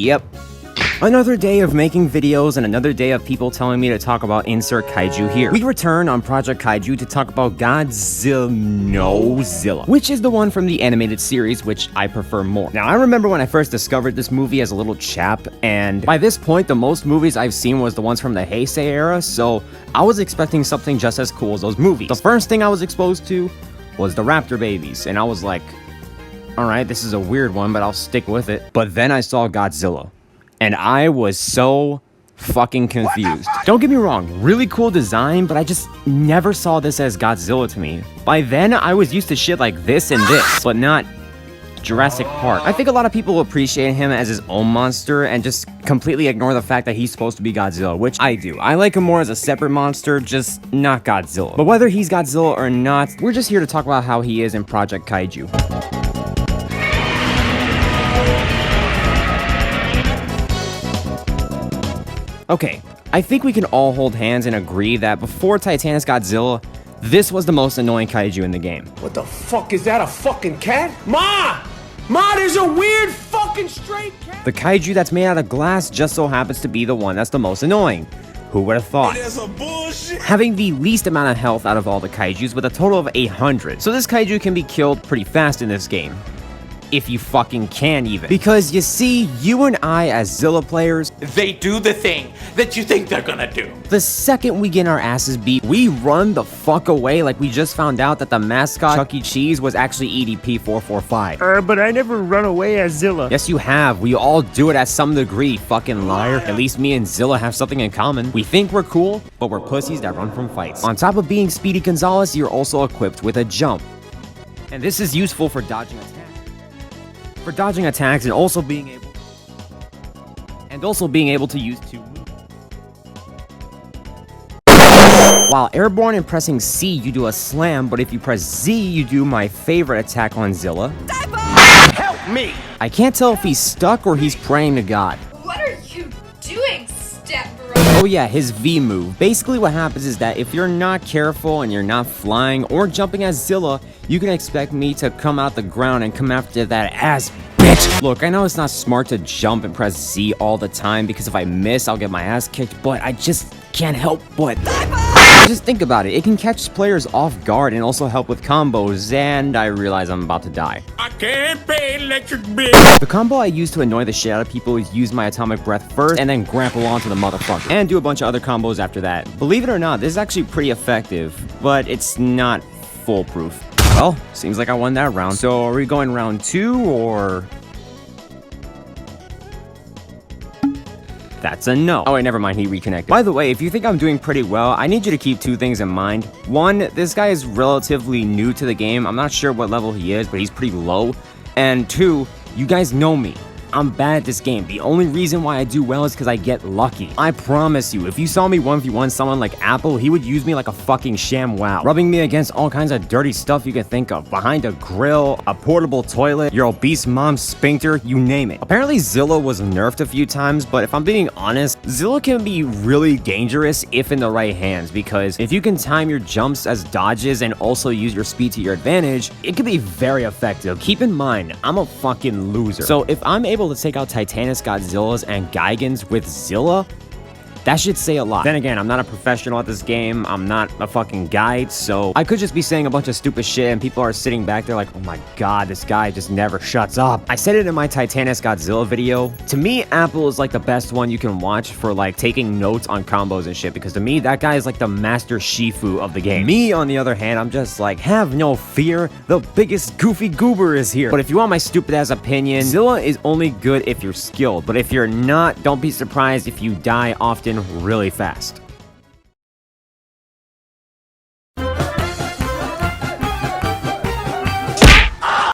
Yep. Another day of making videos and another day of people telling me to talk about insert kaiju here. We return on Project Kaiju to talk about Zilla, which is the one from the animated series, which I prefer more. Now, I remember when I first discovered this movie as a little chap, and by this point, the most movies I've seen was the ones from the Heisei era, so I was expecting something just as cool as those movies. The first thing I was exposed to was the raptor babies, and I was like, alright, this is a weird one, but I'll stick with it. But then I saw Godzilla. And I was so fucking confused. Don't get me wrong, really cool design, but I just never saw this as Godzilla to me. By then, I was used to shit like this and this, but not Jurassic Park. I think a lot of people appreciate him as his own monster and just completely ignore the fact that he's supposed to be Godzilla, which I do. I like him more as a separate monster, just not Godzilla. But whether he's Godzilla or not, we're just here to talk about how he is in Project Kaiju. Okay, I think we can all hold hands and agree that before Titanis Godzilla, this was the most annoying kaiju in the game. What the fuck, is that a fucking cat? Ma! Ma, there's a weird fucking stray cat! The kaiju that's made out of glass just so happens to be the one that's the most annoying. Who would have thought? It is a bullshit! Having the least amount of health out of all the kaijus with a total of 800. So this kaiju can be killed pretty fast in this game. If you fucking can even. Because you see, you and I as Zilla players, they do the thing that you think they're gonna do. The second we get our asses beat, we run the fuck away like we just found out that the mascot Chuck E. Cheese was actually EDP-445. But I never run away as Zilla. Yes, you have. We all do it at some degree, fucking liar. At least me and Zilla have something in common. We think we're cool, but we're pussies that run from fights. On top of being Speedy Gonzalez, you're also equipped with a jump. And this is useful for dodging attacks. And also being able to use two moves. While airborne and pressing C, you do a slam, but if you press Z, you do my favorite attack on Zilla. Help me! I can't tell if he's stuck or he's praying to God. What are you doing, step bro? Oh yeah, his V move. Basically what happens is that if you're not careful and you're not flying or jumping as Zilla, you can expect me to come out the ground and come after that ass bitch. Look, I know it's not smart to jump and press Z all the time because if I miss, I'll get my ass kicked, but I just can't help but... Just think about it, it can catch players off guard and also help with combos, and I realize I'm about to die. I can't pay electric bill! The combo I use to annoy the shit out of people is use my atomic breath first and then grapple onto the motherfucker. And do a bunch of other combos after that. Believe it or not, this is actually pretty effective, but it's not foolproof. Well, seems like I won that round. So are we going round 2 or... That's a no. Oh wait, never mind, he reconnected. By the way, if you think I'm doing pretty well, I need you to keep two things in mind. One, this guy is relatively new to the game. I'm not sure what level he is, but he's pretty low. And two, you guys know me. I'm bad at this game. The only reason why I do well is because I get lucky. I promise you, if you saw me 1v1 someone like Apple, he would use me like a fucking ShamWow, rubbing me against all kinds of dirty stuff you can think of. Behind a grill, a portable toilet, your obese mom's sphincter, you name it. Apparently Zilla was nerfed a few times, but if I'm being honest, Zilla can be really dangerous if in the right hands, because if you can time your jumps as dodges and also use your speed to your advantage, it can be very effective. Keep in mind, I'm a fucking loser. So if I'm able to take out Titanis Godzillas and Gigan's with Zilla, that should say a lot. Then again, I'm not a professional at this game, I'm not a fucking guide, so I could just be saying a bunch of stupid shit and people are sitting back there like, oh my god, this guy just never shuts up. I said it in my Titanis Godzilla video. To me, Apple is like the best one you can watch for like taking notes on combos and shit, because to me, that guy is like the master Shifu of the game. Me, on the other hand, I'm just like, have no fear, the biggest goofy goober is here. But if you want my stupid ass opinion, Zilla is only good if you're skilled, but if you're not, don't be surprised if you die often really fast.